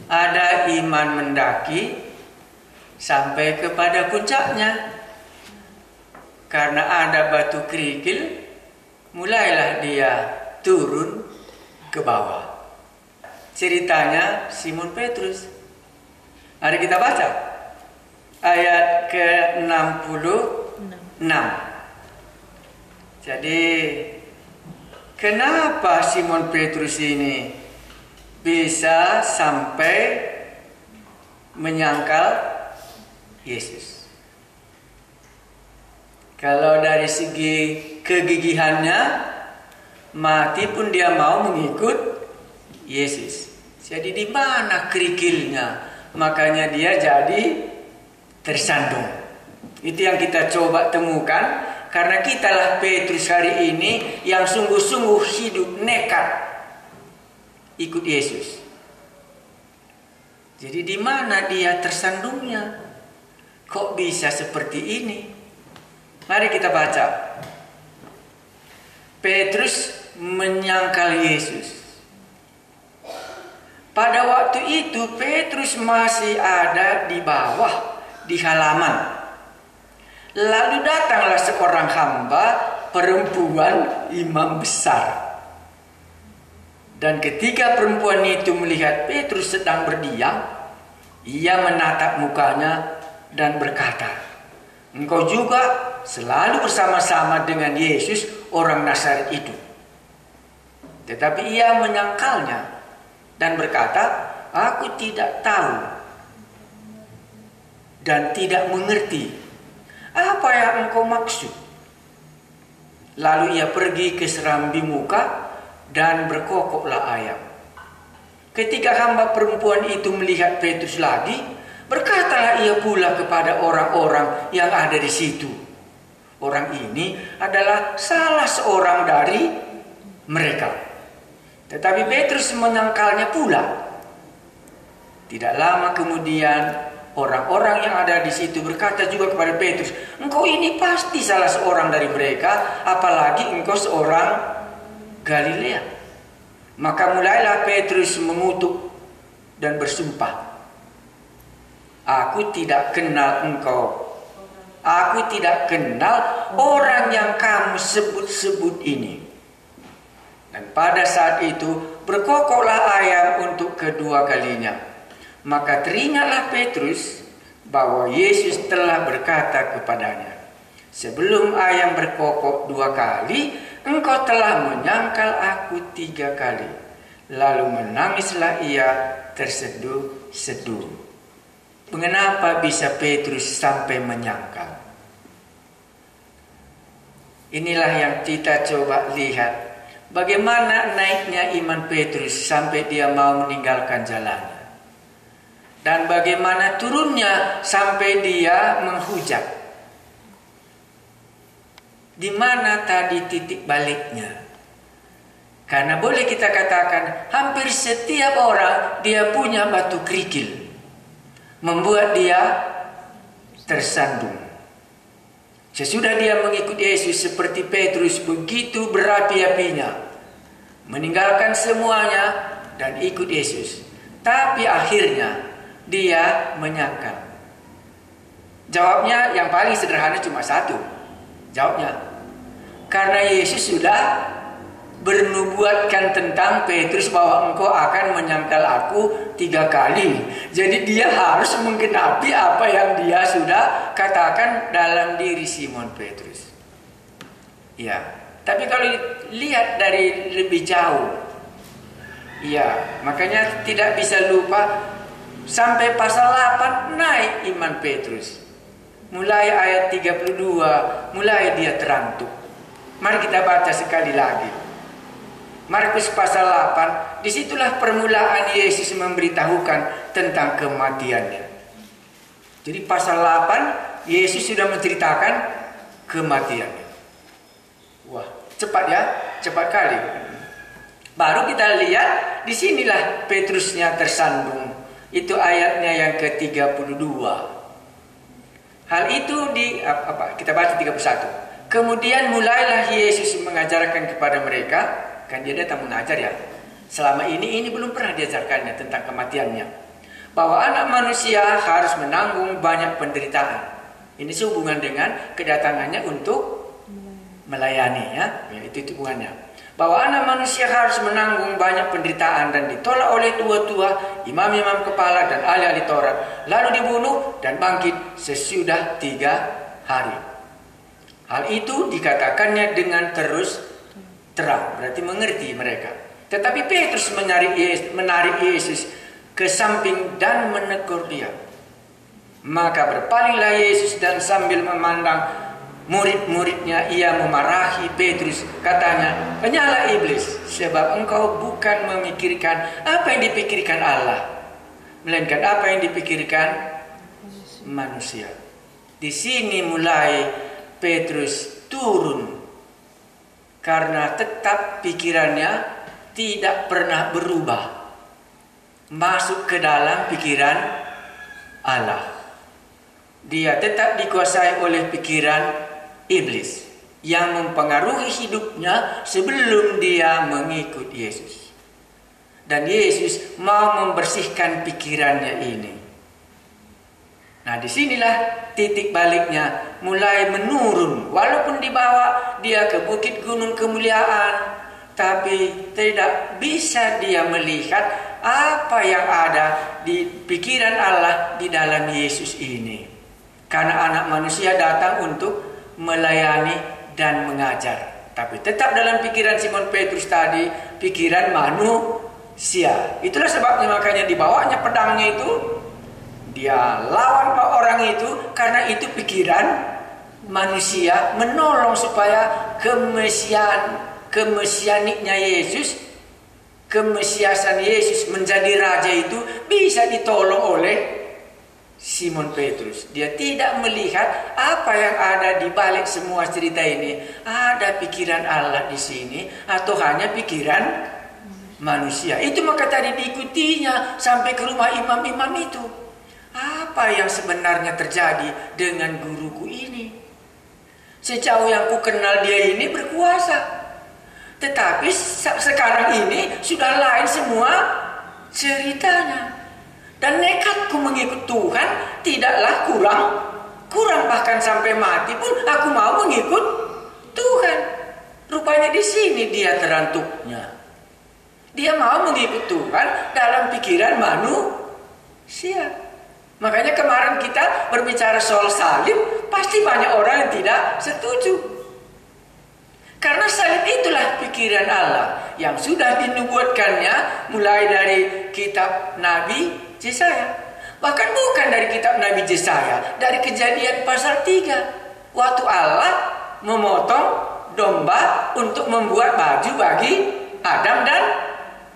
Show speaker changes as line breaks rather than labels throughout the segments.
Ada iman mendaki sampai kepada puncaknya. Karena ada batu kerikil, mulailah dia turun ke bawah. Ceritanya Simon Petrus. Mari kita baca ayat ke-66. Jadi kenapa Simon Petrus ini bisa sampai menyangkal Yesus? Kalau dari segi kegigihannya, mati pun dia mau mengikut Yesus. Jadi di mana kerikilnya? Makanya dia jadi tersandung. Itu yang kita coba temukan. Karena kitalah Petrus hari ini yang sungguh-sungguh hidup nekat ikut Yesus. Jadi di mana dia tersandungnya? Kok bisa seperti ini? Mari kita baca. Petrus menyangkal Yesus. Pada waktu itu Petrus masih ada di bawah, di halaman. Lalu datanglah seorang hamba perempuan imam besar. Dan ketika perempuan itu melihat Petrus sedang berdiam, ia menatap mukanya dan berkata, "Engkau juga selalu bersama-sama dengan Yesus orang Nazaret itu." Tetapi ia menyangkalnya dan berkata, "Aku tidak tahu dan tidak mengerti apa yang engkau maksud." Lalu ia pergi ke serambi muka dan berkokoklah ayam. Ketika hamba perempuan itu melihat Petrus lagi, berkatalah ia pula kepada orang-orang yang ada di situ, "Orang ini adalah salah seorang dari mereka." Tetapi Petrus menyangkalnya pula. Tidak lama kemudian orang-orang yang ada di situ berkata juga kepada Petrus, "Engkau ini pasti salah seorang dari mereka, apalagi engkau seorang Galilea." Maka mulailah Petrus mengutuk dan bersumpah, "Aku tidak kenal engkau. Aku tidak kenal orang yang kamu sebut-sebut ini." Dan pada saat itu berkokoklah ayam untuk kedua kalinya. Maka teringatlah Petrus bahwa Yesus telah berkata kepadanya, "Sebelum ayam berkokok 2 kali, engkau telah menyangkal aku 3 kali." Lalu menangislah ia terseduh-seduh. Mengapa bisa Petrus sampai menyangkal? Inilah yang kita coba lihat. Bagaimana naiknya iman Petrus sampai dia mau meninggalkan jalannya. Dan bagaimana turunnya sampai dia menghujat. Di mana tadi titik baliknya? Karena boleh kita katakan hampir setiap orang dia punya batu kerikil, membuat dia tersandung. Sesudah dia mengikuti Yesus seperti Petrus begitu berapi-apinya, meninggalkan semuanya dan ikut Yesus. Tapi akhirnya dia menyangkal. Jawabnya yang paling sederhana cuma satu. Jawabnya, karena Yesus sudah bernubuatkan tentang Petrus bahwa engkau akan menyangkal aku 3 kali. Jadi dia harus menggenapi apa yang dia sudah katakan dalam diri Simon Petrus. Ya, tapi kalau lihat dari lebih jauh, ya, makanya tidak bisa lupa sampai pasal 8 naik iman Petrus. Mulai ayat 32, mulai dia terantuk. Mari kita baca sekali lagi. Markus pasal 8, disitulah permulaan Yesus memberitahukan tentang kematiannya. Jadi pasal 8, Yesus sudah menceritakan kematiannya. Wah, cepat ya, cepat kali. Baru kita lihat, disinilah Petrusnya tersandung. Itu ayatnya yang ke-32. Hal itu kita baca 31. Kemudian mulailah Yesus mengajarkan kepada mereka. Kan dia datang mengajar ya. Selama ini belum pernah diajarkannya tentang kematiannya. bahwa anak manusia harus menanggung banyak penderitaan. Ini sehubungan dengan kedatangannya untuk melayani, ya. Itu hubungannya. Bahwa anak manusia harus menanggung banyak penderitaan dan ditolak oleh tua-tua, imam-imam kepala dan ahli-ahli Taurat, lalu dibunuh dan bangkit sesudah 3 hari. Hal itu dikatakannya dengan terus terang, berarti mengerti mereka. Tetapi Petrus menarik Yesus ke samping dan menegur dia. Maka berpalinglah Yesus dan sambil memandang murid-muridnya ia memarahi Petrus. Katanya, "Penyalah iblis, sebab engkau bukan memikirkan apa yang dipikirkan Allah, melainkan apa yang dipikirkan manusia." Di sini mulai Petrus turun karena tetap pikirannya tidak pernah berubah masuk ke dalam pikiran Allah. Dia tetap dikuasai oleh pikiran iblis yang mempengaruhi hidupnya sebelum dia mengikut Yesus. Dan Yesus mau membersihkan pikirannya ini. Nah, disinilah titik baliknya mulai menurun. Walaupun dibawa dia ke bukit gunung kemuliaan, tapi tidak bisa dia melihat apa yang ada di pikiran Allah di dalam Yesus ini. Karena anak manusia datang untuk melayani dan mengajar. Tapi tetap dalam pikiran Simon Petrus tadi, pikiran manusia. Itulah sebabnya makanya dibawanya pedangnya itu. Dia lawan orang itu karena itu pikiran manusia, menolong supaya kemesianiknya Yesus, kemesiasan Yesus menjadi raja itu bisa ditolong oleh Simon Petrus. Dia tidak melihat apa yang ada di balik semua cerita ini. Ada pikiran Allah di sini atau hanya pikiran manusia. Itu maka tadi diikutinya sampai ke rumah imam-imam itu. Apa yang sebenarnya terjadi dengan guruku ini? Sejauh yang ku kenal dia ini berkuasa. Tetapi sekarang ini sudah lain semua ceritanya. Dan nekatku mengikut Tuhan tidaklah kurang bahkan sampai mati pun aku mau mengikut Tuhan. Rupanya di sini dia terantuknya. Dia mau mengikut Tuhan dalam pikiran manusia. Makanya kemarin kita berbicara soal salib, pasti banyak orang yang tidak setuju. Karena salib itulah pikiran Allah yang sudah dinubuatkannya mulai dari kitab Nabi Yesaya. Bahkan bukan dari kitab Nabi Yesaya, dari Kejadian pasal 3. Waktu Allah memotong domba untuk membuat baju bagi Adam dan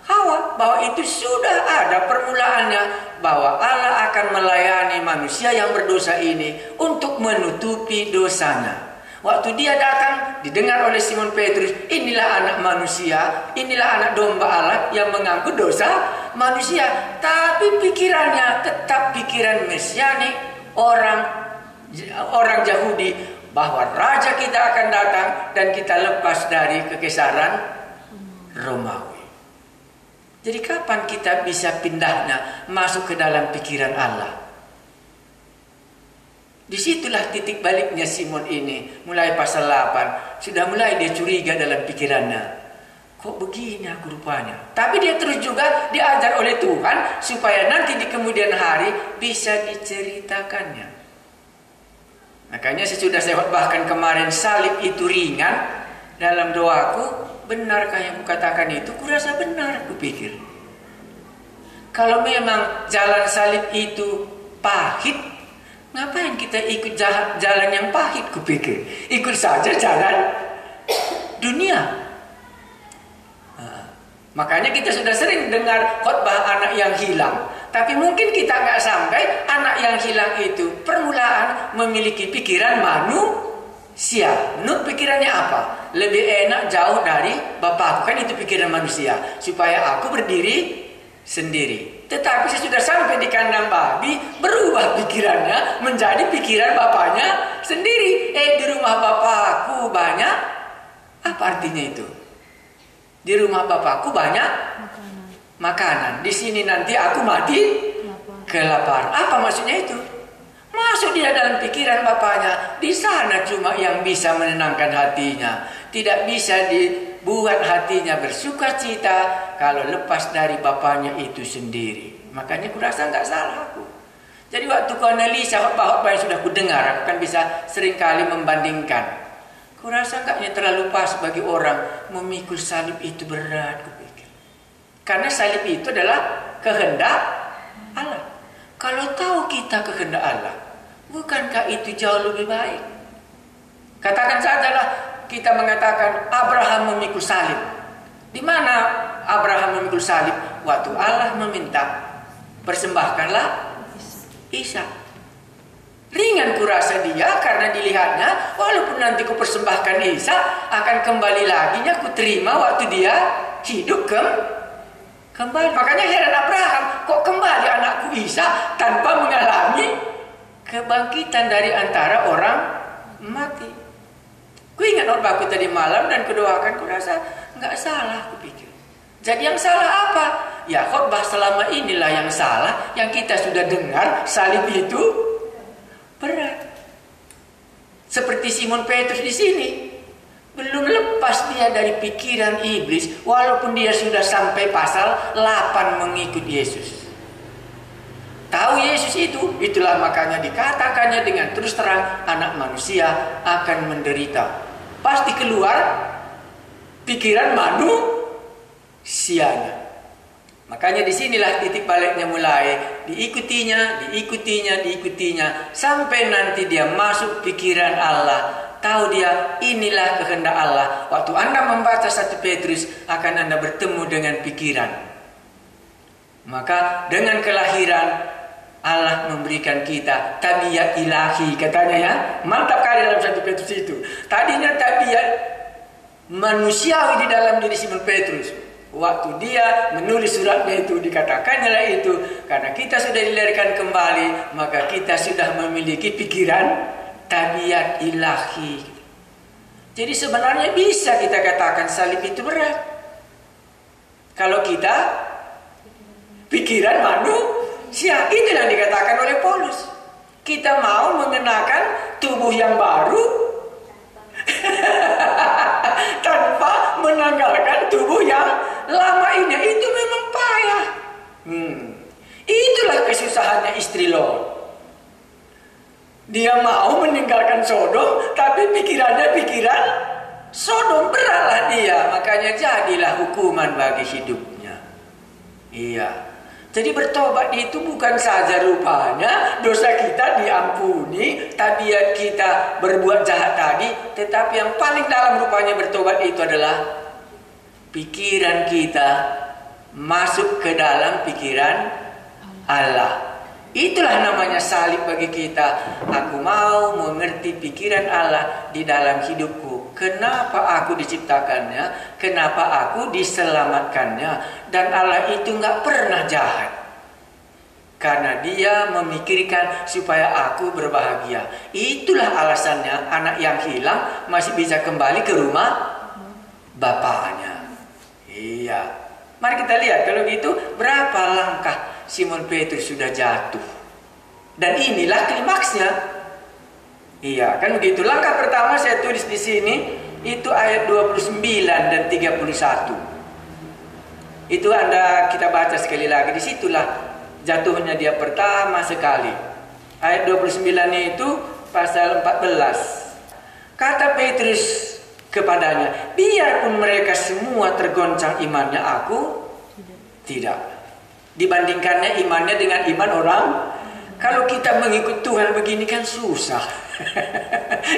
Hawa. Bahwa itu sudah ada permulaannya, bahwa Allah akan melayani manusia yang berdosa ini untuk menutupi dosanya. Waktu dia datang, didengar oleh Simon Petrus, inilah anak manusia, inilah anak domba Allah yang mengangkut dosa manusia. Tapi pikirannya tetap pikiran mesianik, orang Yahudi, bahwa raja kita akan datang dan kita lepas dari kekaisaran Romawi. Jadi kapan kita bisa pindahnya masuk ke dalam pikiran Allah? Disitulah titik baliknya Simon ini. Mulai pasal 8 sudah mulai dia curiga dalam pikirannya. Kok begini aku rupanya? Tapi dia terus juga diajar oleh Tuhan supaya nanti di kemudian hari bisa diceritakannya. Makanya sesudah saya khotbahkan kemarin, salib itu ringan. Dalam doaku, benarkah yang kukatakan itu? Kurasa benar, kupikir. Kalau memang jalan salib itu pahit, ngapain kita ikut jalan yang pahit, kupikir. Ikut saja jalan dunia. Makanya kita sudah sering dengar khotbah anak yang hilang. Tapi mungkin kita nggak sampai anak yang hilang itu permulaan memiliki pikiran manusia. Menurut pikirannya apa? Lebih enak jauh dari bapakku. Kan itu pikiran manusia. Supaya aku berdiri sendiri. Tetapi sesudah sampai di kandang babi, berubah pikirannya menjadi pikiran bapaknya sendiri. Di rumah bapakku banyak. Apa artinya itu? Di rumah bapakku banyak makanan. Di sini nanti aku mati kelaparan. Apa maksudnya itu? Masuk dia dalam pikiran bapaknya. Di sana cuma yang bisa menenangkan hatinya. Tidak bisa dibuat hatinya bersuka cita kalau lepas dari bapaknya itu sendiri. Makanya kurasa nggak salah aku. Jadi waktu ku analisa khotbah-khotbah yang sudah ku dengar, aku kan bisa seringkali membandingkan. Kurasa enggaknya terlalu pas bagi orang memikul salib itu berat, kupikir. Karena salib itu adalah kehendak Allah. Kalau tahu kita kehendak Allah, bukankah itu jauh lebih baik? Katakan sajalah kita mengatakan Abraham memikul salib. Di mana Abraham memikul salib? Waktu Allah meminta, persembahkanlah Isa. Ringan kurasa dia karena dilihatnya, walaupun nanti ku persembahkan Isa, akan kembali lagi nya ku terima waktu dia hidup kembali. Makanya heran Abraham, kok kembali anakku Isa tanpa mengalami kebangkitan dari antara orang mati. Ku ingat khotbahku tadi malam dan kudoakan, ku rasa nggak salah, ku pikir. Jadi yang salah apa? Ya khotbah selama inilah yang salah, yang kita sudah dengar salib itu berat. Seperti Simon Petrus di sini, belum lepas dia dari pikiran iblis, walaupun dia sudah sampai pasal 8 mengikut Yesus. Tahu Yesus itu, itulah makanya dikatakannya dengan terus terang, anak manusia akan menderita. Pasti keluar pikiran manusianya. Makanya disinilah titik baliknya mulai. Diikutinya, sampai nanti dia masuk pikiran Allah. Tahu dia inilah kehendak Allah. Waktu Anda membaca 1 Petrus, akan Anda bertemu dengan pikiran. Maka dengan kelahiran, Allah memberikan kita tabiat ilahi, katanya ya. Mantap kali dalam 1 Petrus itu. Tadinya tabiat manusiawi di dalam diri Simon Petrus. Waktu dia menulis suratnya itu, dikatakannya lah itu, karena kita sudah dilahirkan kembali, maka kita sudah memiliki pikiran tabiat ilahi. Jadi sebenarnya bisa kita katakan salib itu berat. Kalau kita pikiran manusia, itu yang dikatakan oleh Paulus. Kita mau mengenakan tubuh yang baru tanpa menanggalkan tubuh yang lama ini. Itu memang payah. Itulah kesusahannya istri Lot. Dia mau meninggalkan Sodom, tapi pikirannya pikiran Sodom. Beratlah dia. Makanya jadilah hukuman bagi hidupnya. Iya. Jadi bertobat itu bukan saja rupanya dosa kita diampuni, tabiat kita berbuat jahat tadi, tetapi yang paling dalam rupanya bertobat itu adalah pikiran kita masuk ke dalam pikiran Allah. Itulah namanya salib bagi kita. Aku mau mengerti pikiran Allah di dalam hidupku. Kenapa aku diciptakannya? Kenapa aku diselamatkannya? Dan Allah itu nggak pernah jahat. Karena dia memikirkan supaya aku berbahagia. Itulah alasannya anak yang hilang masih bisa kembali ke rumah bapaknya. Iya. Mari kita lihat kalau gitu berapa langkah Simon Petrus sudah jatuh. Dan inilah klimaksnya. Iya, kan begitu. Langkah pertama saya tulis di sini itu ayat 29 dan 31. Itu kita baca sekali lagi. Disitulah jatuhnya dia pertama sekali. Ayat 29 itu pasal 14. Kata Petrus kepadanya, biarpun mereka semua tergoncang imannya, aku tidak. Dibandingkannya imannya dengan iman orang. Kalau kita mengikut Tuhan begini kan susah.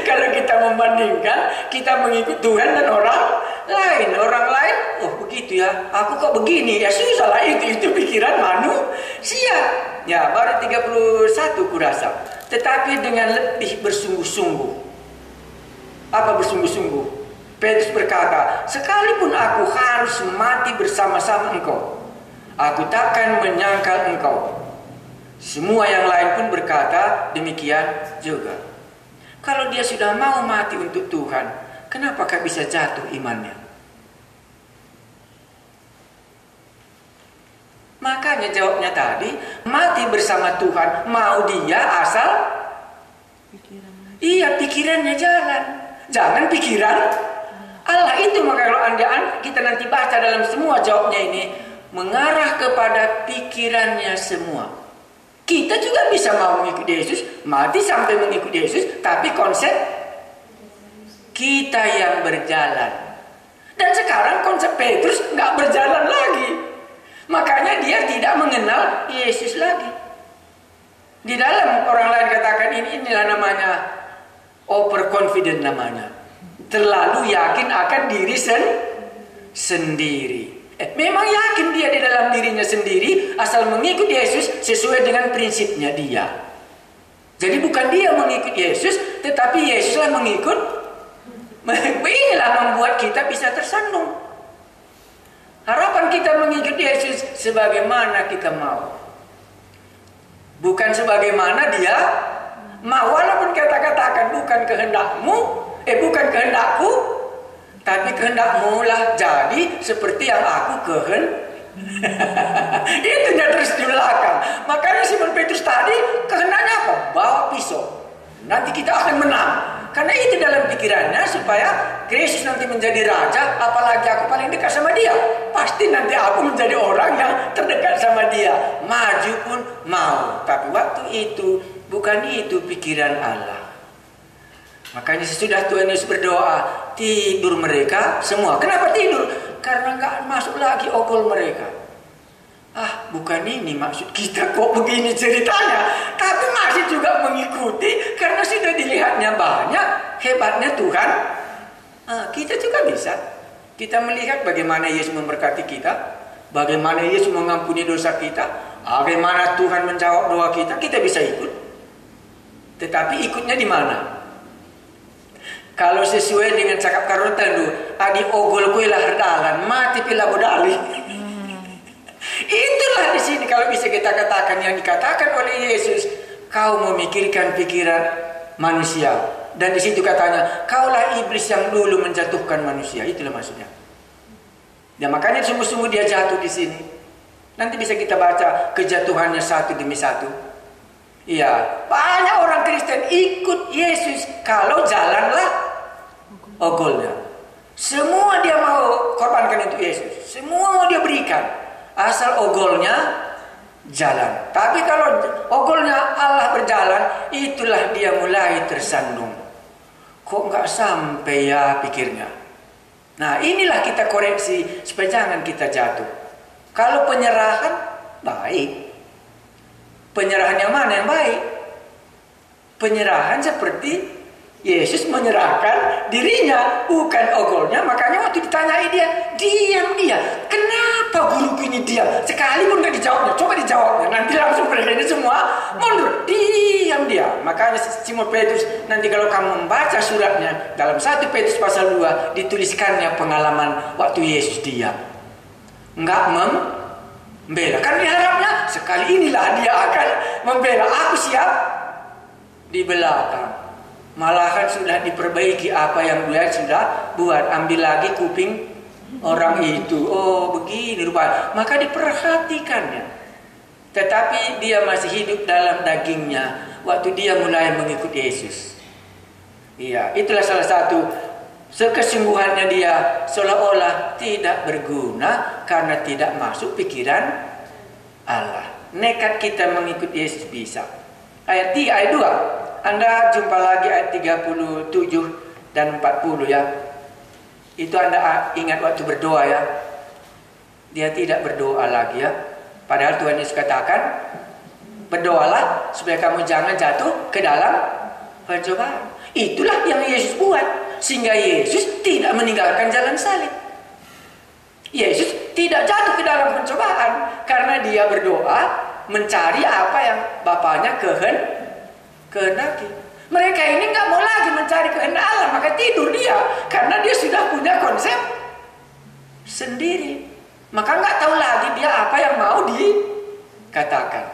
Kalau kita membandingkan, kita mengikut Tuhan dan orang lain. Orang lain, oh begitu ya, aku kok begini, ya susah lah, itu pikiran manusia. Ya baru 31 kurasa. Tetapi dengan lebih bersungguh-sungguh. Apa bersungguh-sungguh? Petrus berkata, sekalipun aku harus mati bersama-sama engkau, aku takkan menyangkal engkau. Semua yang lain pun berkata demikian juga. Kalau dia sudah mau mati untuk Tuhan, kenapakah bisa jatuh imannya? Makanya jawabnya tadi, mati bersama Tuhan mau dia asal pikirannya jalan. Jangan pikiran Allah itu. Maka kalau kita nanti baca dalam semua jawabnya ini mengarah kepada pikirannya semua. Kita juga bisa mau mengikuti Yesus, mati sampai mengikuti Yesus, tapi konsep kita yang berjalan. Dan sekarang konsep Petrus nggak berjalan lagi. Makanya dia tidak mengenal Yesus lagi. Di dalam orang lain katakan inilah namanya overconfident namanya. Terlalu yakin akan diri sendiri. Memang yakin dia di dalam dirinya sendiri asal mengikut Yesus sesuai dengan prinsipnya dia. Jadi bukan dia mengikut Yesus, tetapi Yesuslah mengikut. Inilah membuat kita bisa tersandung. Harapan kita mengikut Yesus sebagaimana kita mau, bukan sebagaimana dia mau. Walaupun kita katakan bukan kehendakmu, bukan kehendakku, tapi kehendakmu lah jadi seperti yang aku Itu dia terus di belakang. Makanya Simon Petrus tadi kehendaknya apa? Bawa pisau. Nanti kita akan menang. Karena itu dalam pikirannya supaya Kristus nanti menjadi raja, apalagi aku paling dekat sama dia. Pasti nanti aku menjadi orang yang terdekat sama dia. Maju pun mau. Tapi waktu itu bukan itu pikiran Allah. Makanya sesudah Tuhan Yesus berdoa, tidur mereka semua. Kenapa tidur? Karena nggak masuk lagi ogol mereka. Bukan ini maksud kita kok begini ceritanya. Tapi masih juga mengikuti karena sudah dilihatnya banyak hebatnya Tuhan. Kita juga bisa. Kita melihat bagaimana Yesus memberkati kita, bagaimana Yesus mengampuni dosa kita, bagaimana Tuhan menjawab doa kita. Kita bisa ikut. Tetapi ikutnya di mana? Kalau sesuai dengan cakap karutan dulu, adi ogol kue lah herdalan, mati pila bodali. Itulah di sini kalau bisa kita katakan yang dikatakan oleh Yesus, kau memikirkan pikiran manusia. Dan di situ katanya, kaulah iblis yang dulu menjatuhkan manusia. Itulah maksudnya. Dan makanya sungguh-sungguh dia jatuh di sini. Nanti bisa kita baca kejatuhannya satu demi satu. Iya, banyak orang Kristen ikut Yesus kalau jalanlah ogolnya. Semua dia mau korbankan untuk Yesus. Semua mau dia berikan. Asal ogolnya jalan. Tapi kalau ogolnya Allah berjalan, itulah dia mulai tersandung. Kok nggak sampai ya pikirnya. Nah inilah kita koreksi supaya jangan kita jatuh. Kalau penyerahan baik. Penyerahan yang mana yang baik? Penyerahan seperti Yesus menyerahkan dirinya, bukan ogolnya. Makanya waktu ditanyai dia, diam dia. Kenapa guruku ini diam? Sekali pun gak dijawabnya. Coba dijawabnya. Nanti langsung mereka ini semua mundur. Diam dia. Makanya Simon Petrus, nanti kalau kamu membaca suratnya, dalam 1 Petrus pasal 2, dituliskannya pengalaman waktu Yesus diam. Enggak membela. Kan diharapnya, sekali inilah dia akan membela. Aku siap di belakang. Malahan sudah diperbaiki apa yang dia sudah buat. Ambil lagi kuping orang itu. Oh begini rupanya. Maka diperhatikannya. Tetapi dia masih hidup dalam dagingnya waktu dia mulai mengikuti Yesus. Iya, itulah salah satu kesungguhannya dia seolah-olah tidak berguna karena tidak masuk pikiran Allah. Nekat kita mengikuti Yesus bisa. Ayat 2. Anda jumpa lagi ayat 37 dan 40 ya. Itu Anda ingat waktu berdoa ya. Dia tidak berdoa lagi ya. Padahal Tuhan Yesus katakan, berdoalah supaya kamu jangan jatuh ke dalam pencobaan. Itulah yang Yesus buat. Sehingga Yesus tidak meninggalkan jalan salib. Yesus tidak jatuh ke dalam pencobaan. Karena dia berdoa mencari apa yang Bapaknya kehendaki. Mereka ini nggak mau lagi mencari kehendak Allah, maka tidur dia karena dia sudah punya konsep sendiri. Maka nggak tahu lagi dia apa yang mau dikatakan.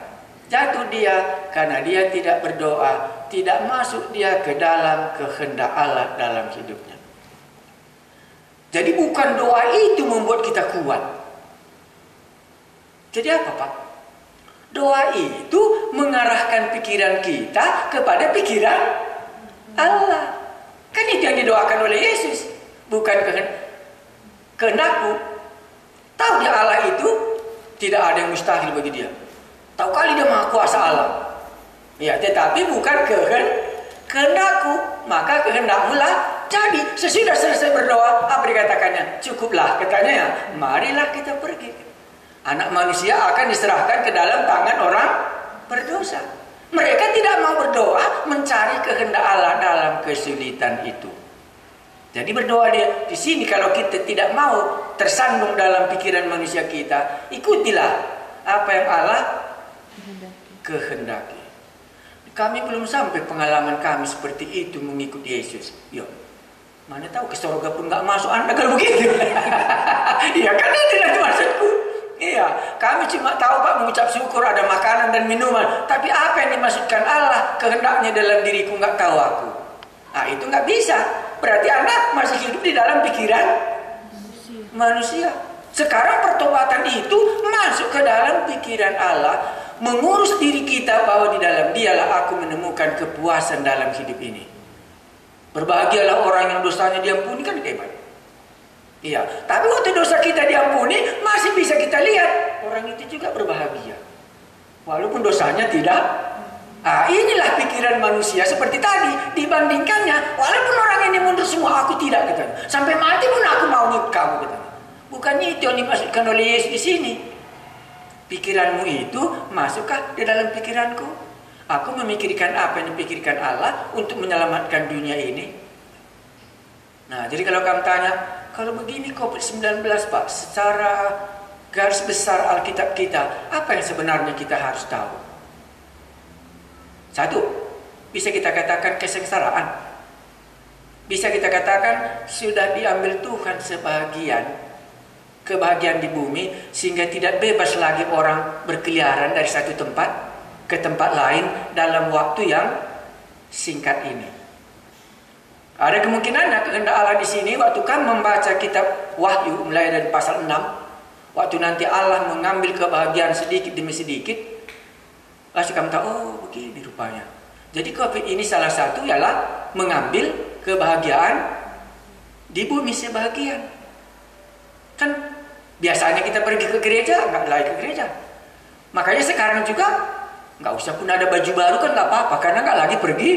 Jatuh dia karena dia tidak berdoa, tidak masuk dia ke dalam kehendak Allah dalam hidupnya. Jadi bukan doa itu membuat kita kuat. Jadi apa, Pak? Doa itu mengarahkan pikiran kita kepada pikiran Allah. Kan itu yang didoakan oleh Yesus. Bukan kehendakku. Tahu dia Allah itu tidak ada yang mustahil bagi dia. Tahu kali dia maha kuasa Allah. Ya, tetapi bukan kehendakku. Maka kehendakmu lah jadi. Sesudah selesai berdoa, apa dikatakannya? Cukuplah, katanya ya. Marilah kita pergi. Anak manusia akan diserahkan ke dalam tangan orang berdosa. Mereka tidak mau berdoa mencari kehendak Allah dalam kesulitan itu. Jadi berdoa dia di sini, kalau kita tidak mau tersandung dalam pikiran manusia kita, ikutilah apa yang Allah kehendaki. Kami belum sampai pengalaman kami seperti itu mengikuti Yesus. Yo, mana tahu ke surga pun nggak masuk Anda kalau begitu. Iya kan, itu maksudku. Iya, kami cuma tahu Pak mengucap syukur, ada makanan dan minuman. Tapi apa yang dimaksudkan Allah kehendaknya dalam diriku nggak tahu aku. Nah itu nggak bisa. Berarti Anda masih hidup di dalam pikiran manusia. Sekarang pertobatan itu masuk ke dalam pikiran Allah, mengurus diri kita bahwa di dalam Dialah aku menemukan kepuasan dalam hidup ini. Berbahagialah orang yang dosanya diampuni, kan hebat. Iya, tapi waktu dosa kita diampuni masih bisa kita lihat orang itu juga berbahagia, walaupun dosanya tidak. Inilah pikiran manusia seperti tadi. Dibandingkannya, walaupun orang ini mundur semua, aku tidak, katanya. Sampai mati pun aku mau ngikut kamu, katanya. Bukannya itu yang dimaksudkan oleh Yesus di sini. Pikiranmu itu masukkah di dalam pikiranku? Aku memikirkan apa yang dipikirkan Allah untuk menyelamatkan dunia ini. Nah, jadi kalau kamu tanya, kalau begini COVID-19 Pak, secara garis besar Alkitab kita, apa yang sebenarnya kita harus tahu? Satu, bisa kita katakan kesengsaraan. Bisa kita katakan sudah diambil Tuhan sebagian kebahagiaan di bumi, sehingga tidak bebas lagi orang berkeliaran dari satu tempat ke tempat lain dalam waktu yang singkat ini. Ada kemungkinan kehendak Allah di sini waktu kan membaca kitab Wahyu mulai dari pasal 6, waktu nanti Allah mengambil kebahagiaan sedikit demi sedikit, pasti kamu tahu, oh begini rupanya. Jadi COVID ini salah satu ialah mengambil kebahagiaan di bumi sebagian. Kan biasanya kita pergi ke gereja, nggak lagi ke gereja. Makanya sekarang juga nggak usah pun ada baju baru kan nggak apa-apa, karena nggak lagi pergi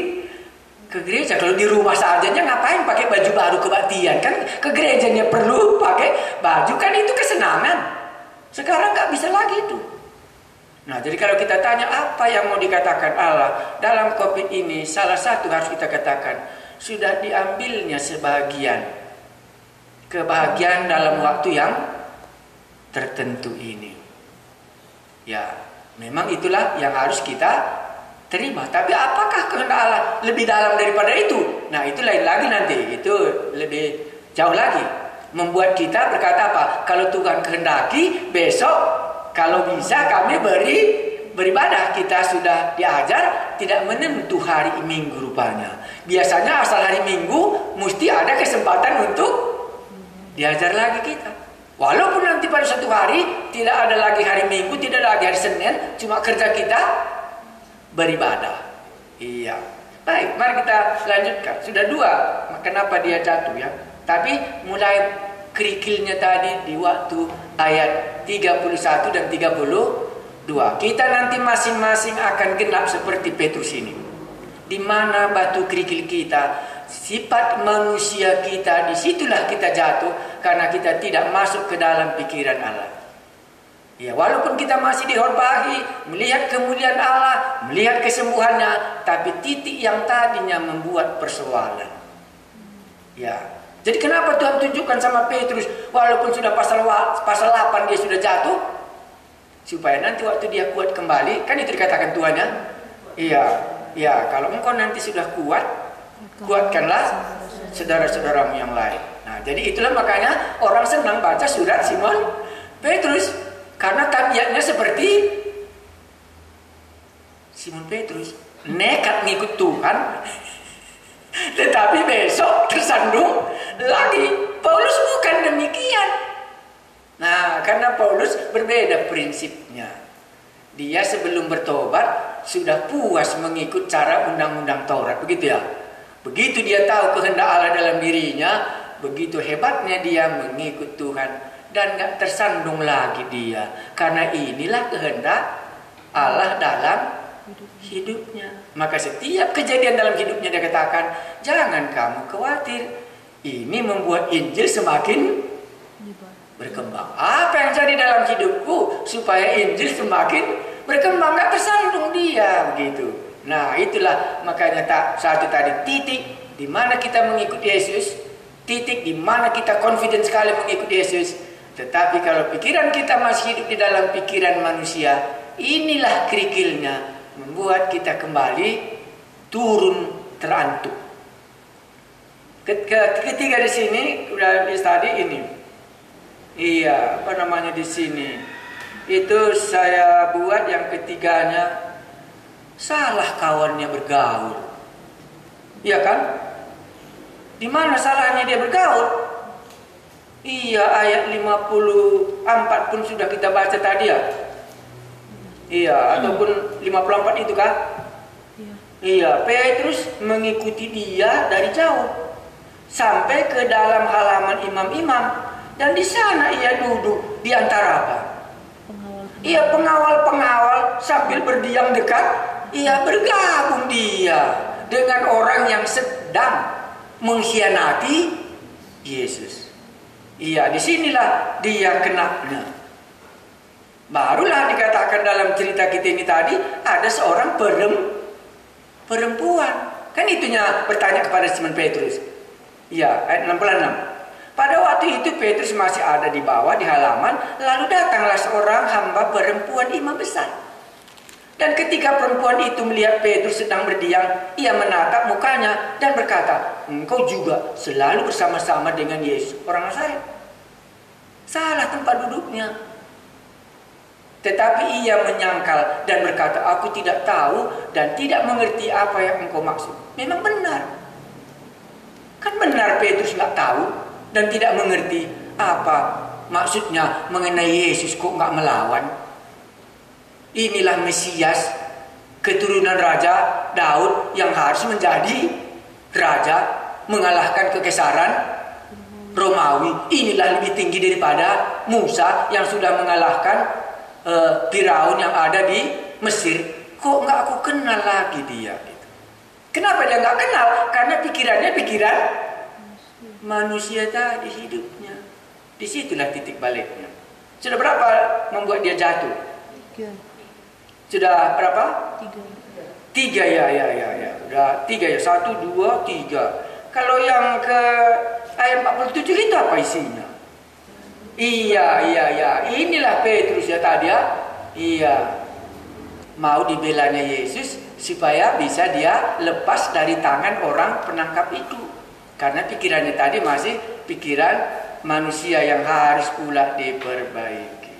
ke gereja. Kalau di rumah sajanya ngapain pakai baju baru kebaktian? Kan ke gerejanya perlu pakai baju, kan itu kesenangan. Sekarang nggak bisa lagi itu. Nah, jadi kalau kita tanya apa yang mau dikatakan Allah dalam COVID ini, salah satu harus kita katakan, sudah diambilnya sebagian kebahagiaan dalam waktu yang tertentu ini. Ya, memang itulah yang harus kita terima. Tapi apakah kehendak Allah lebih dalam daripada itu? Nah, itu lain lagi nanti. Itu lebih jauh lagi. Membuat kita berkata apa? Kalau Tuhan kehendaki, besok kalau bisa kami beribadah. Kita sudah diajar tidak menentu hari Minggu rupanya. Biasanya asal hari Minggu mesti ada kesempatan untuk diajar lagi kita. Walaupun nanti pada suatu hari tidak ada lagi hari Minggu, tidak ada lagi hari Senin, cuma kerja kita beribadah. Iya. Baik, mari kita lanjutkan. Sudah dua, kenapa dia jatuh ya? Tapi mulai kerikilnya tadi di waktu ayat 31 dan 32. Kita nanti masing-masing akan genap seperti Petrus ini. Di mana batu kerikil kita, sifat manusia kita, disitulah kita jatuh karena kita tidak masuk ke dalam pikiran Allah. Ya, walaupun kita masih dihormati, melihat kemuliaan Allah, melihat kesembuhannya, tapi titik yang tadinya membuat persoalan. Ya, jadi kenapa Tuhan tunjukkan sama Petrus, walaupun sudah pasal 8 dia sudah jatuh, supaya nanti waktu dia kuat kembali, kan itu dikatakan Tuhan ya. Iya, ya, kalau engkau nanti sudah kuat, kuatkanlah saudara-saudaramu yang lain. Nah, jadi itulah makanya orang senang baca surat Simon Petrus, karena tabiatnya seperti Simon Petrus, nekat ngikut Tuhan, tetapi besok tersandung lagi. Paulus bukan demikian. Nah, karena Paulus berbeda prinsipnya. Dia sebelum bertobat sudah puas mengikut cara undang-undang Taurat, begitu ya. Begitu dia tahu kehendak Allah dalam dirinya, begitu hebatnya dia mengikut Tuhan dan gak tersandung lagi dia. Karena inilah kehendak Allah dalam hidupnya. Maka setiap kejadian dalam hidupnya dia katakan, jangan kamu khawatir. Ini membuat Injil semakin berkembang. Apa yang jadi dalam hidupku supaya Injil semakin berkembang, gak tersandung dia, begitu. Nah, itulah makanya satu tadi titik di mana kita mengikuti Yesus, titik di mana kita confident sekali mengikuti Yesus. Tetapi kalau pikiran kita masih hidup di dalam pikiran manusia, inilah kerikilnya membuat kita kembali turun terantuk. Ketiga di sini udah tadi ini. Iya, apa namanya di sini? Itu saya buat yang ketiganya, salah kawannya bergaul. Iya kan? Di mana salahnya dia bergaul? Iya, ayat 54 pun sudah kita baca tadi ya. Iya, ataupun 54 itu kan? Iya, Petrus mengikuti dia dari jauh sampai ke dalam halaman imam-imam, dan di sana ia duduk di antara apa? Ia pengawal-pengawal sambil berdiam dekat, ia bergabung dia dengan orang yang sedang mengkhianati Yesus. Iya, disinilah dia kenanya. Barulah dikatakan dalam cerita kita ini tadi, ada seorang perempuan. Kan itunya bertanya kepada Simon Petrus. Iya, ayat 66. Pada waktu itu Petrus masih ada di bawah di halaman, lalu datanglah seorang hamba perempuan imam besar. Dan ketika perempuan itu melihat Petrus sedang berdiam, ia menatap mukanya dan berkata, engkau juga selalu bersama-sama dengan Yesus orang Nazaret. Salah tempat duduknya. Tetapi ia menyangkal dan berkata, aku tidak tahu dan tidak mengerti apa yang engkau maksud. Memang benar. Kan benar Petrus nggak tahu dan tidak mengerti apa maksudnya mengenai Yesus, kok nggak melawan. Inilah Mesias, keturunan Raja Daud yang harus menjadi raja, mengalahkan kekaisaran Romawi. Inilah lebih tinggi daripada Musa yang sudah mengalahkan Firaun yang ada di Mesir. Kok nggak aku kenal lagi dia? Kenapa dia nggak kenal? Karena pikirannya pikiran manusia tadi hidupnya. Disitulah titik baliknya. Sudah berapa membuat dia jatuh?
3.
Sudah berapa?
3.
3 ya. Udah 3 ya. 1, 2, 3. Kalau yang ke ayat 47 itu apa isinya? Iya. Inilah Petrus ya tadi ya. Iya. Mau dibelanya Yesus supaya bisa dia lepas dari tangan orang penangkap itu. Karena pikirannya tadi masih pikiran manusia yang harus pula diperbaiki.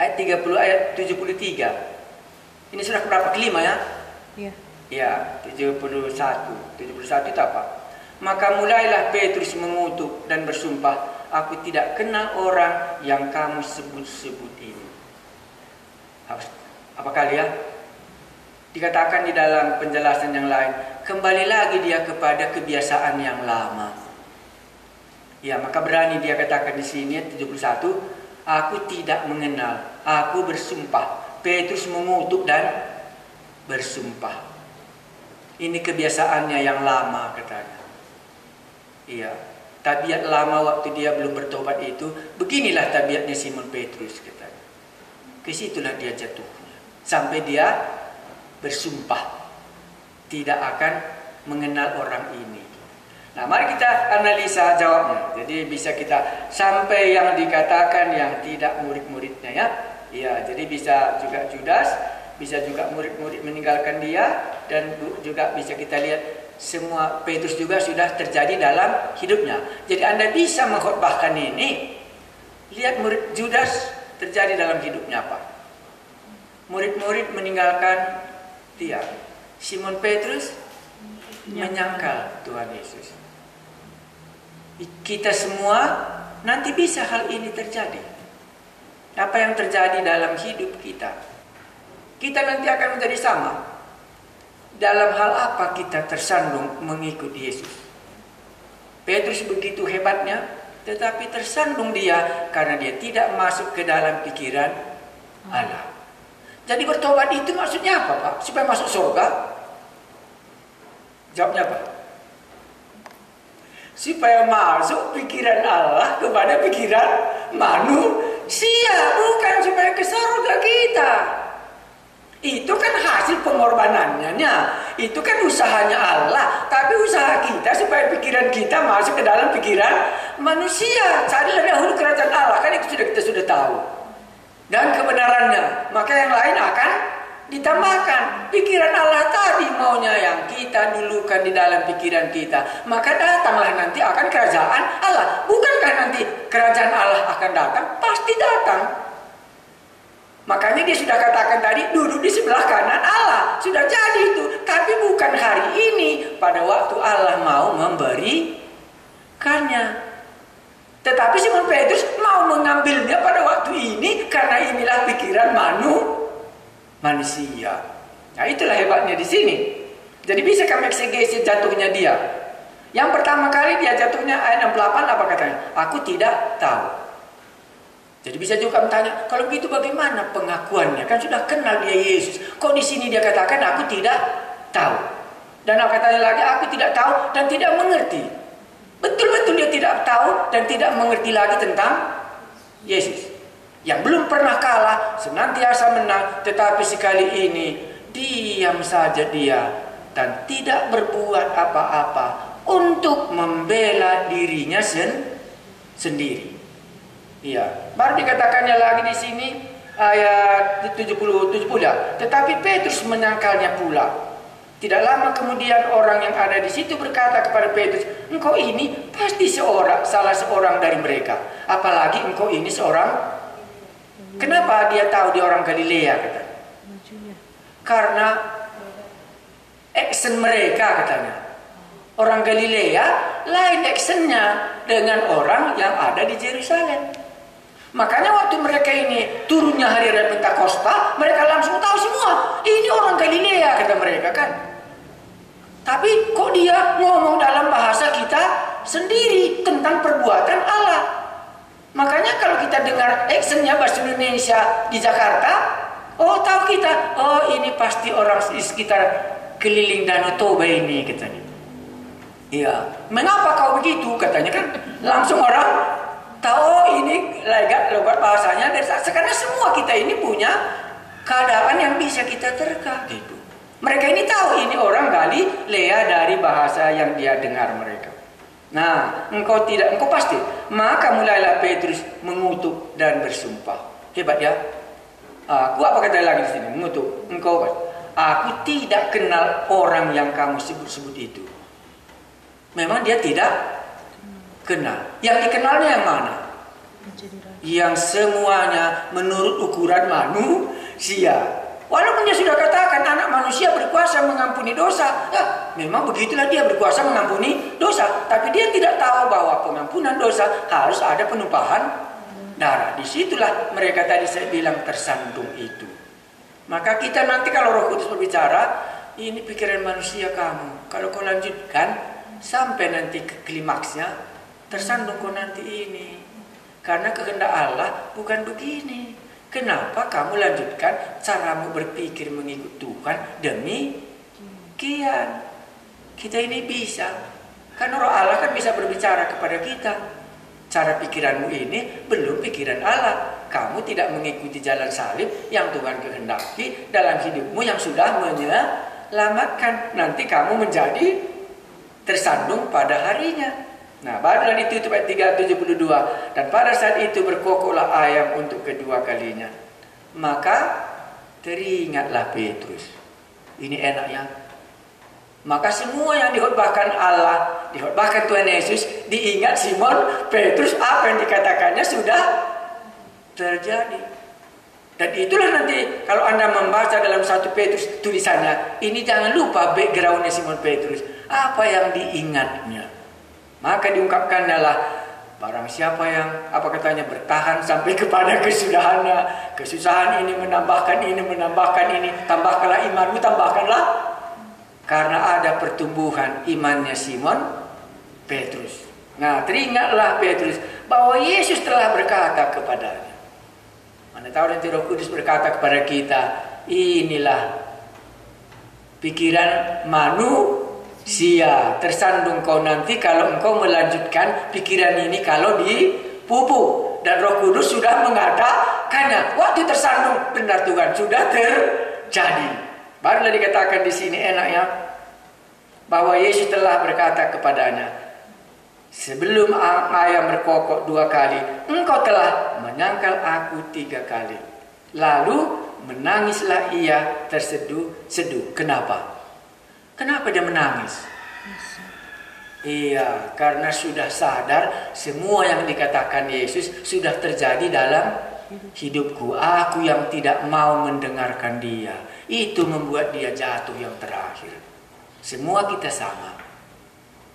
Ayat 30, ayat 73. Ini surah berapa? Kelima ya?
Iya.
Ya, 71. 71 itu apa? Maka mulailah Petrus mengutuk dan bersumpah, aku tidak kenal orang yang kamu sebut-sebut ini. Apa kali ya? Dikatakan di dalam penjelasan yang lain, kembali lagi dia kepada kebiasaan yang lama. Ya, maka berani dia katakan di sini 71, aku tidak mengenal, aku bersumpah. Petrus mengutuk dan bersumpah. Ini kebiasaannya yang lama katanya. Iya, tabiat lama waktu dia belum bertobat itu, beginilah tabiatnya Simon Petrus katanya. Kesitulah dia jatuhnya. Sampai dia bersumpah tidak akan mengenal orang ini. Nah, mari kita analisa jawabnya. Jadi bisa kita sampai yang dikatakan yang tidak murid-muridnya ya. Iya, jadi bisa juga Judas, bisa juga murid-murid meninggalkan dia, dan juga bisa kita lihat semua Petrus juga sudah terjadi dalam hidupnya. Jadi Anda bisa mengkhotbahkan ini. Lihat murid Judas terjadi dalam hidupnya apa? Murid-murid meninggalkan dia. Simon Petrus menyangkal Tuhan Yesus. Kita semua nanti bisa hal ini terjadi. Apa yang terjadi dalam hidup kita? Kita nanti akan menjadi sama. Dalam hal apa kita tersandung mengikut Yesus? Petrus begitu hebatnya, tetapi tersandung dia karena dia tidak masuk ke dalam pikiran Allah. Jadi bertobat itu maksudnya apa, Pak? Supaya masuk surga? Jawabnya apa? Supaya masuk pikiran Allah kepada pikiran manusia, bukan supaya ke surga kita. Itu kan hasil pengorbanannya, itu kan usahanya Allah. Tapi usaha kita supaya pikiran kita masuk ke dalam pikiran manusia. Carilah dahulu kerajaan Allah, kan itu kita sudah tahu. Dan kebenarannya, maka yang lain akan ditambahkan. Pikiran Allah tadi maunya yang kita dulukan di dalam pikiran kita. Maka datanglah nanti akan kerajaan Allah. Bukankah nanti kerajaan Allah akan datang? Pasti datang. Makanya dia sudah katakan tadi, duduk di sebelah kanan Allah. Sudah jadi itu. Tapi bukan hari ini, pada waktu Allah mau memberikannya. Tetapi Simon Petrus mau mengambilnya pada waktu ini, karena inilah pikiran manusia. Nah, itulah hebatnya di sini. Jadi bisa kami eksegesi jatuhnya dia. Yang pertama kali dia jatuhnya ayat 68 apa katanya? Aku tidak tahu. Jadi bisa juga bertanya, kalau begitu bagaimana pengakuannya? Kan sudah kenal dia Yesus. Kok di sini dia katakan aku tidak tahu? Dan katanya lagi aku tidak tahu dan tidak mengerti. Betul-betul dia tidak tahu dan tidak mengerti lagi tentang Yesus. Yang belum pernah kalah, senantiasa menang, tetapi sekali ini diam saja dia dan tidak berbuat apa-apa untuk membela dirinya sendiri. Iya, baru dikatakannya lagi di sini ayat 70 ya. Tetapi Petrus menyangkalnya pula. Tidak lama kemudian orang yang ada di situ berkata kepada Petrus, engkau ini pasti salah seorang dari mereka. Apalagi engkau ini seorang. Kenapa dia tahu dia orang Galilea katanya? Karena aksen mereka katanya. Orang Galilea lain aksennya dengan orang yang ada di Yerusalem. Makanya waktu mereka ini turunnya hari raya Pentakosta, mereka langsung tahu semua, ini orang Galilea kata mereka kan. Tapi kok dia ngomong dalam bahasa kita sendiri tentang perbuatan Allah. Makanya kalau kita dengar aksennya bahasa Indonesia di Jakarta, oh tahu kita, oh ini pasti orang di sekitar keliling Danau Toba ini katanya. Iya, mengapa kau begitu katanya kan? Langsung orang tahu ini logat bahasanya dari karena semua kita ini punya keadaan yang bisa kita terka gitu. Mereka ini tahu ini orang Galilea dari bahasa yang dia dengar mereka. Nah, engkau pasti. Maka mulailah Petrus mengutuk dan bersumpah. Hebat ya. Aku apa kata lagi di sini? Mengutuk. Engkau pasti. Aku tidak kenal orang yang kamu sebut-sebut itu. Memang dia tidak kenal. Yang dikenalnya yang mana? Yang semuanya menurut ukuran manusia. Walaupun dia sudah katakan anak manusia berkuasa mengampuni dosa. Ya, memang begitulah dia berkuasa mengampuni dosa. Tapi dia tidak tahu bahwa pengampunan dosa harus ada penumpahan darah. Disitulah mereka tadi saya bilang tersandung itu. Maka kita nanti kalau Roh Kudus berbicara, ini pikiran manusia kamu. Kalau kau lanjutkan sampai nanti ke klimaksnya, tersandung kau nanti ini. Karena kehendak Allah bukan begini. Kenapa kamu lanjutkan caramu berpikir mengikut Tuhan demikian? Kita ini bisa. Karena Roh Allah kan bisa berbicara kepada kita. Cara pikiranmu ini belum pikiran Allah. Kamu tidak mengikuti jalan salib yang Tuhan kehendaki dalam hidupmu yang sudah menyelamatkan. Nanti kamu menjadi tersandung pada harinya. Nah, barulah ditutup ayat 372. Dan pada saat itu berkokoklah ayam untuk kedua kalinya. Maka teringatlah Petrus. Ini enak ya. Maka semua yang dihotbahkan Allah, dihotbahkan Tuhan Yesus, diingat Simon Petrus, apa yang dikatakannya sudah terjadi. Dan itulah nanti kalau Anda membaca dalam 1 Petrus tulisannya, ini jangan lupa backgroundnya Simon Petrus. Apa yang diingatnya. Maka diungkapkan adalah Barang siapa yang bertahan sampai kepada kesudahannya, kesusahan ini menambahkan ini, tambahkanlah imanmu, tambahkanlah. Karena ada pertumbuhan imannya Simon Petrus. Nah, teringatlah Petrus bahwa Yesus telah berkata kepadanya. Mana tahu nanti Roh Kudus berkata kepada kita, inilah pikiran manusia. Tersandung kau nanti kalau engkau melanjutkan pikiran ini kalau dipupuk. Dan Roh Kudus sudah mengatakannya. Waktu tersandung, benar Tuhan, sudah terjadi. Barulah dikatakan di sini enaknya bahwa Yesus telah berkata kepadanya, sebelum ayam berkokok 2 kali, engkau telah menyangkal aku 3 kali. Lalu menangislah ia terseduh-seduh. Kenapa? Kenapa dia menangis? Iya, karena sudah sadar semua yang dikatakan Yesus sudah terjadi dalam hidupku. Aku yang tidak mau mendengarkan dia. Itu membuat dia jatuh yang terakhir. Semua kita sama.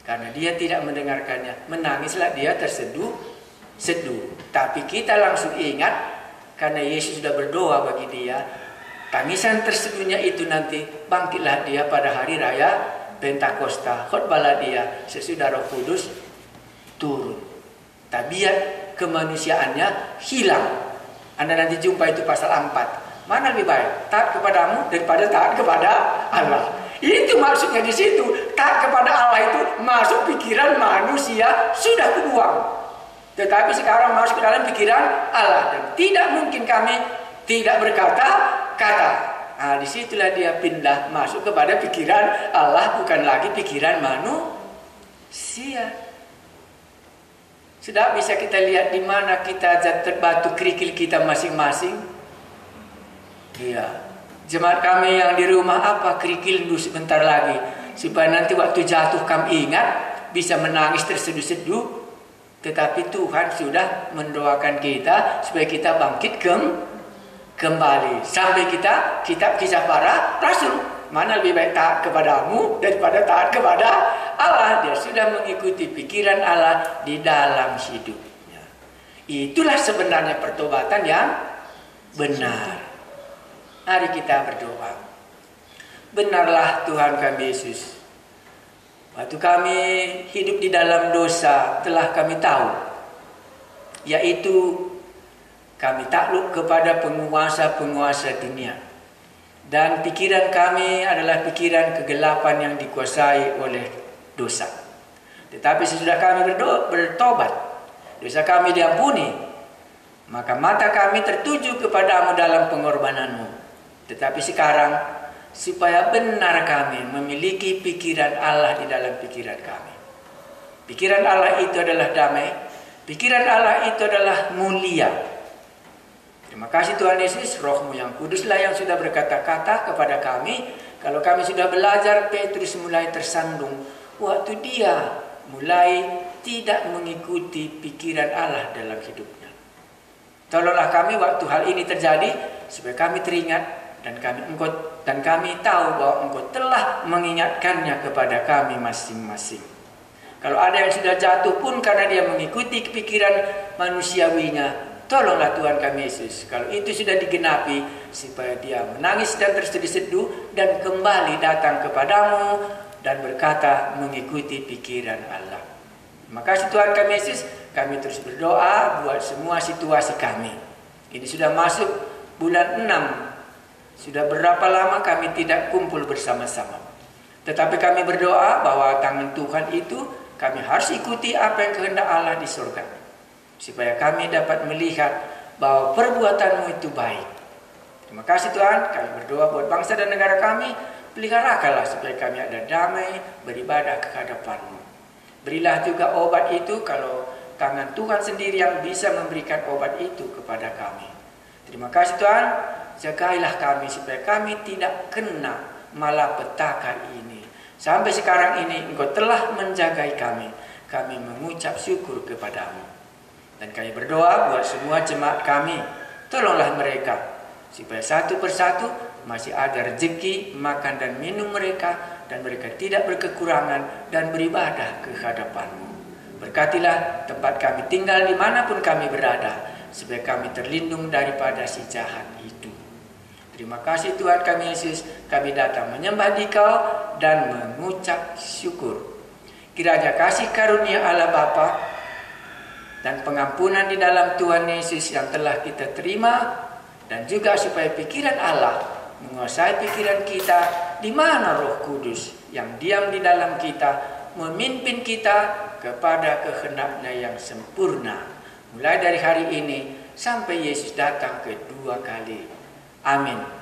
Karena dia tidak mendengarkannya, menangislah dia terseduh-seduh. Tapi kita langsung ingat, karena Yesus sudah berdoa bagi dia, tangisan terseduhnya itu nanti bangkitlah dia pada hari raya Pentakosta. Khotbahlah dia sesudah Roh Kudus turun. Tabiat kemanusiaannya hilang. Anda nanti jumpa itu pasal 4. Mana lebih baik? Taat kepadamu daripada taat kepada Allah. Itu maksudnya di situ. Taat kepada Allah itu masuk pikiran manusia sudah kebuang. Tetapi sekarang masuk ke dalam pikiran Allah. Dan tidak mungkin kami tidak berkata-kata. Nah, disitulah dia pindah masuk kepada pikiran Allah, bukan lagi pikiran manusia. Sudah bisa kita lihat di mana kita terbatu kerikil kita masing-masing. Iya. Jemaat kami yang di rumah apa kerikil dulu sebentar lagi. Supaya nanti waktu jatuh kami ingat, bisa menangis terseduh-seduh. Tetapi Tuhan sudah mendoakan kita supaya kita bangkit kembali. Sampai kita kitab Kisah Para Rasul. Mana lebih baik taat kepadamu daripada taat kepada Allah. Dia sudah mengikuti pikiran Allah di dalam hidupnya. Itulah sebenarnya pertobatan yang benar. Mari kita berdoa. Benarlah Tuhan kami Yesus. Waktu kami hidup di dalam dosa telah kami tahu. Yaitu kami takluk kepada penguasa-penguasa dunia. Dan pikiran kami adalah pikiran kegelapan yang dikuasai oleh dosa. Tetapi sesudah kami bertobat, dosa kami diampuni, maka mata kami tertuju kepadamu dalam pengorbananmu. Tetapi sekarang, supaya benar kami memiliki pikiran Allah di dalam pikiran kami. Pikiran Allah itu adalah damai. Pikiran Allah itu adalah mulia. Terima kasih Tuhan Yesus, Roh-Mu yang kuduslah yang sudah berkata-kata kepada kami. Kalau kami sudah belajar, Petrus mulai tersandung. Waktu dia mulai tidak mengikuti pikiran Allah dalam hidupnya. Tolonglah kami waktu hal ini terjadi, supaya kami teringat. Dan kami tahu bahwa Engkau telah mengingatkannya kepada kami masing-masing. Kalau ada yang sudah jatuh pun karena dia mengikuti pikiran manusiawinya, tolonglah Tuhan kami Yesus. Kalau itu sudah digenapi, supaya dia menangis dan terseduh-seduh dan kembali datang kepadamu dan berkata mengikuti pikiran Allah. Terima kasih Tuhan kami Yesus. Kami terus berdoa buat semua situasi kami. Ini sudah masuk bulan 6. Sudah berapa lama kami tidak kumpul bersama-sama. Tetapi kami berdoa bahwa tangan Tuhan itu kami harus ikuti apa yang kehendak Allah di surga. Supaya kami dapat melihat bahwa perbuatanmu itu baik. Terima kasih Tuhan. Kami berdoa buat bangsa dan negara kami. Peliharakanlah supaya kami ada damai beribadah ke hadapan-Mu. Berilah juga obat itu kalau tangan Tuhan sendiri yang bisa memberikan obat itu kepada kami. Terima kasih Tuhan. Jagailah kami supaya kami tidak kena malapetaka ini. Sampai sekarang ini Engkau telah menjagai kami. Kami mengucap syukur kepadamu. Dan kami berdoa buat semua jemaat kami. Tolonglah mereka supaya satu persatu masih ada rezeki, makan dan minum mereka. Dan mereka tidak berkekurangan dan beribadah ke hadapan-Mu. Berkatilah tempat kami tinggal dimanapun kami berada, supaya kami terlindung daripada si jahat itu. Terima kasih Tuhan kami Yesus, kami datang menyembah Dikau dan mengucap syukur. Kiranya kasih karunia Allah Bapa dan pengampunan di dalam Tuhan Yesus yang telah kita terima, dan juga supaya pikiran Allah menguasai pikiran kita, di mana Roh Kudus yang diam di dalam kita memimpin kita kepada kehendak-Nya yang sempurna, mulai dari hari ini sampai Yesus datang kedua kali. Amin.